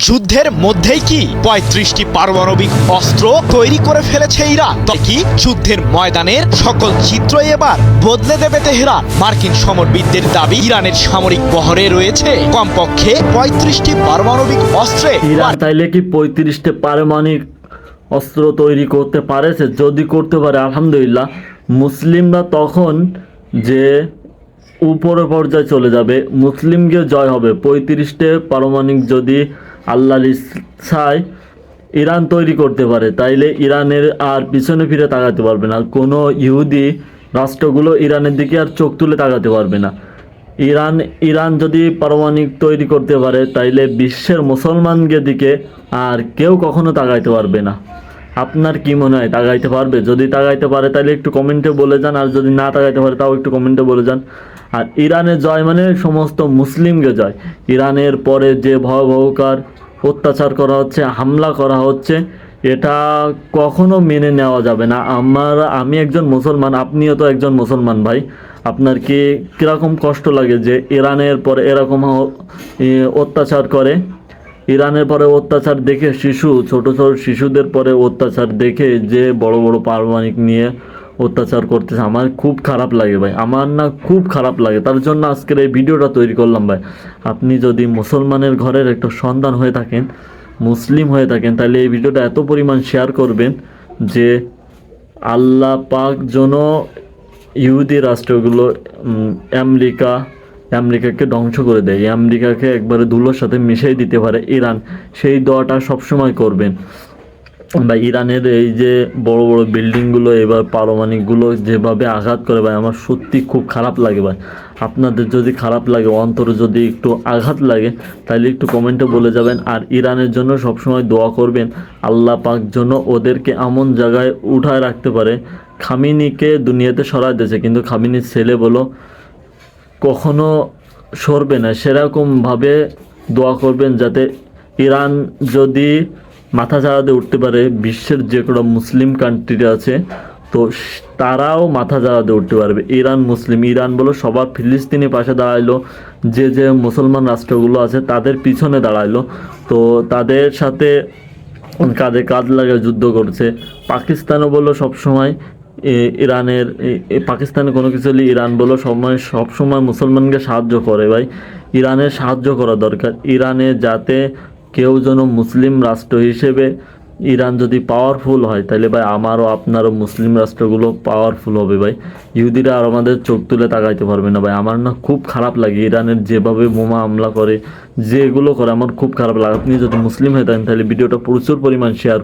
যুদ্ধের মধ্যেই কি ৩৫টি পারমাণবিক অস্ত্র তৈরি করে ফেলেছে ইরান? তবে কি যুদ্ধের ময়দানের সকল চিত্র এবার বদলে দেবে তেহরান? মার্কিন সমরবিদদের দাবি, ইরানের সামরিক বহরে রয়েছে কমপক্ষে ৩৫টি পারমাণবিক অস্ত্রে। ইরান তাইলে কি ৩৫টি পারমাণবিক অস্ত্র তৈরি করতে পারেছে? যদি করতে পারে আলহামদুলিল্লাহ, মুসলিমরা তখন যে উপরের পর্যায়ে চলে যাবে, মুসলিমকে জয় হবে। ৩৫টে পারমাণবিক যদি আল্লাহর ইচ্ছায় ইরান তৈরি করতে পারে, তাইলে ইরানের আর পিছনে ফিরে তাকাতে পারবে না। কোনো ইহুদি রাষ্ট্রগুলো ইরানের দিকে আর চোখ তুলে তাকাতে পারবে না। ইরান যদি পারমাণবিক তৈরি করতে পারে, তাইলে বিশ্বের মুসলমানদের দিকে আর কেউ কখনো তাকাইতে পারবে না। আপনার কি মনে হয়, তাকাইতে পারবে? যদি তাকাইতে পারে তাহলে একটু কমেন্টে বলে যান, আর যদি না তাকাইতে পারে তাও একটু কমেন্টে বলে যান। আর ইরানের জয় মানে সমস্ত মুসলিমকে জয়। ইরানের পরে যে ভয়াবহকার অত্যাচার করা হচ্ছে, হামলা করা হচ্ছে, এটা কখনো মেনে নেওয়া যাবে না। আমি একজন মুসলমান, আপনিও তো একজন মুসলমান ভাই। আপনার কি কীরকম কষ্ট লাগে যে ইরানের পরে এরকম অত্যাচার করে? ইরানের পরে অত্যাচার দেখে ছোট ছোট শিশুদের পরে অত্যাচার দেখে যে বড় বড় পারমাণবিক নিয়ে অত্যাচার করতেছে, আমার খুব খারাপ লাগে ভাই। আমার না খুব খারাপ লাগে, তার জন্য আজকের এই ভিডিওটা তৈরি করলাম ভাই। আপনি যদি মুসলমানের ঘরের একটা সন্তান হয়ে থাকেন, মুসলিম হয়ে থাকেন, তাহলে এই ভিডিওটা এত পরিমাণ শেয়ার করবেন যে আল্লাহ পাক যেন ইহুদি রাষ্ট্রগুলো আমেরিকাকে ধ্বংস করে দেয়, আমেরিকাকে একবারে ধুলোর সাথে মিশিয়ে দিতে পারে ইরান। সেই দোয়াটা সবসময় করবেন ভাই। ইরানের এই যে বড় বড় বিল্ডিংগুলো এবার পারমাণবিকগুলো যেভাবে আঘাত করে ভাই, আমার সত্যি খুব খারাপ লাগে ভাই। আপনাদের যদি খারাপ লাগে, অন্তরে যদি একটু আঘাত লাগে, তাহলে একটু কমেন্টে বলে যাবেন। আর ইরানের জন্য সবসময় দোয়া করবেন, আল্লাহ পাক জন্য ওদেরকে এমন জায়গায় উঠায় রাখতে পারে। খামিনিকে দুনিয়াতে সরাই দিয়েছে, কিন্তু খামিনির ছেলে বলো কখনো সরবে না। সেরকমভাবে দোয়া করবেন যাতে ইরান যদি মাথা চাড়াতে উঠতে পারে, বিশ্বের যে কোনো মুসলিম কান্ট্রি আছে তো তারাও মাথা চাড়াতে উঠতে পারবে। ইরান মুসলিম, ইরান বলো সবার ফিলিস্তিনি পাশে দাঁড়াইলো, যে মুসলমান রাষ্ট্রগুলো আছে তাদের পিছনে দাঁড়াইলো, তো তাদের সাথে কাঁধে কাঁধ লাগে যুদ্ধ করছে। পাকিস্তানও বলো সবসময় ইরানের পাকিস্তানে কোনো কিছু হলে ইরান বলো সবসময় মুসলমানকে সাহায্য করে ভাই। ইরানের সাহায্য করা দরকার। ইরানে যাতে কেউ যেন মুসলিম রাষ্ট্র হিসেবে, ইরান যদি পাওয়ারফুল হয় তাহলে ভাই আমারও আপনারও মুসলিম রাষ্ট্রগুলো পাওয়ারফুল হবে ভাই। ইহুদিরা আর আমাদের চোখ তুলে তাকাইতে পারবে না ভাই। আমার না খুব খারাপ লাগে ইরানের যেভাবে বোমা হামলা করে, যেগুলো করে, আমার খুব খারাপ লাগে। আপনি যদি মুসলিম হয়ে থাকেন তাহলে ভিডিওটা প্রচুর পরিমাণ শেয়ার